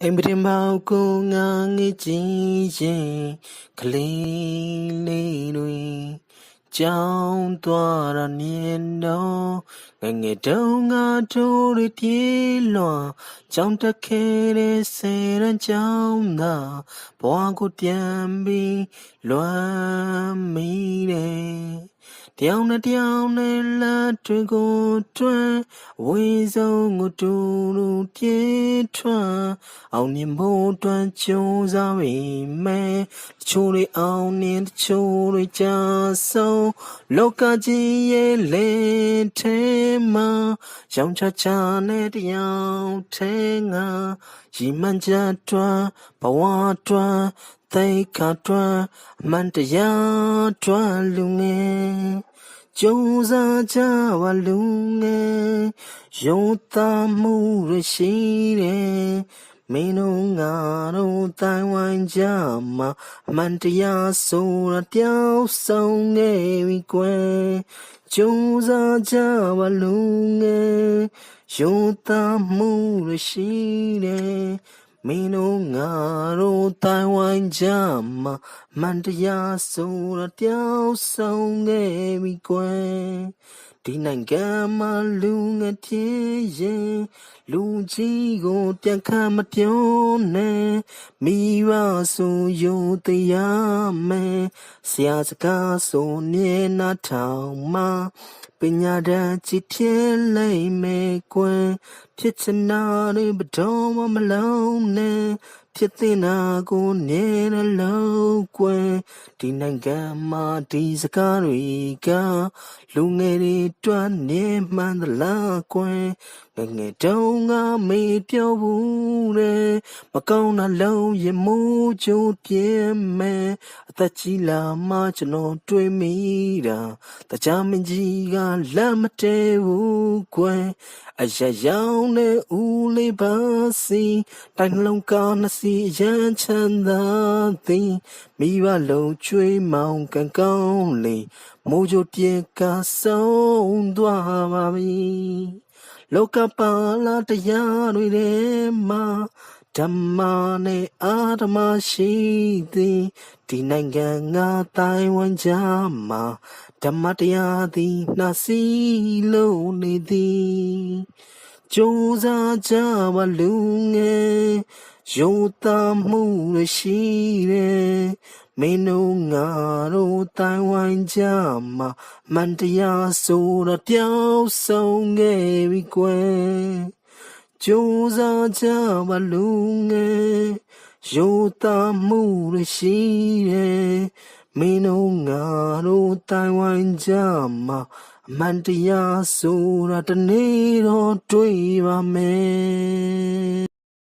အိမ်ပတင်ပေါက်ကိုငါငေးကြည့်ရင်ကလေးလေးတွေကြောင်းသွားရမြင်တော့ငယ်တုန်းကတို့တွေပြေးလွှာကြောင်းတက်ခဲ့တဲ့ဆယ်ရန်ကြောင်းသာဘဝကိုပြန်ပြီးလွမ်းမိတယ်တယောက်နဲ့တယောက်နဲ့လက်တွေကိုတွန်းဝေးဆုံးကိုတူတူပြေးထွန်းအောင်မြင်ဖို့အတွက်ကြိုးစားပေမဲ့တချို့တွေအောင်မြင်တချို့တွေကြာဆုံးလောကကြီးရဲ့လေထဲမှာရောင်ချချနဲ့တယောက်ထဲငါရီမှန်ကြတွန်းဘဝတွန်းသိခါတွန်းအမှန်တရားတွန်းလူငယ်ကြိုးစားကြပါလူငယ်ရုံသားမှုရရှိတယ်မင်းတို့ငါတို့တိုင်းဝိုင်းကြမှာအမှန်တရားဆိုတာတယောက်ဆုံးနေပြီကွယ်ကြိုးစားကြပါလူငယ်ရုံသားမှုရရှိတယ်မင်းတို့ငါတို့တိုင်းဝိုင်းကြမှာအမှန်တရားဆိုတာတယောက်ဆုံးနေပြီကွယ်ဒီနိုင်ငံမှာလူငယ်ဖြစ်ရင်လူကြီးကိုပြန်ခံမပြောနဲ့မိဘဆိုယူတရားမယ်ဆရာစကားဆိုနေနာထောင်မှာပညာတတ်ကြည့်ဖြစ်လိမ့်မယ်ကွယ်ဖြစ်ချင်တာတွေဘတော်မလုံးနဲ့ဖြစ်တဲ့နာကိုနေရလို့ကွယ်ဒီနိုင်ငံမှာဒီစကားတွေကလူငယ်တွေတွန်းနေမှန်သလားကွယ်ငယ်တုန်းကမေးပြောဘူးတဲ့မကောင်းတာလုံးရမိုးကြိုးပြင်းမယ်အသက်ကြီးလာမှကျွန်တော်တွေးမိတာတရားမင်းကြီးကလက်မတဲဘူးကွယ်အရရောင်နဲ့ဦးလေးပါစီတိုင်းလုံးကနှစ်စီရန်ချမ်းသာသည်မိဘလုံးချွေးမောင်ကန်ကောင်းလေမိုးကြိုးပြင်းကဆုံးသွားပါပြီလောကပါလာတရားတွေထဲမှာဓမ္မနဲ့အာဓမ္မရှိသည်ဒီနိုင်ငံငါတိုင်းဝန်းကြမှာဓမ္မတရားသည်နှစီလုံးနေသည်ကြိုးစားကြပါလူငယ်ရုံသားမှုရရှိတယ်မင်းတို့ငါတို့တိုင်းဝိုင်းကြမှာမန်တရားဆိုတာတယောက်ဆုံးခဲ့ပြီကွယ်ကြိုးစားကြပါလူငယ်ရုံသားမှုရရှိတယ်မင်းတို့ငါတို့တိုင်းဝိုင်းကြမှာအမှန်တရားဆိုတာတနေ့တော့တွေ့ပါမယ်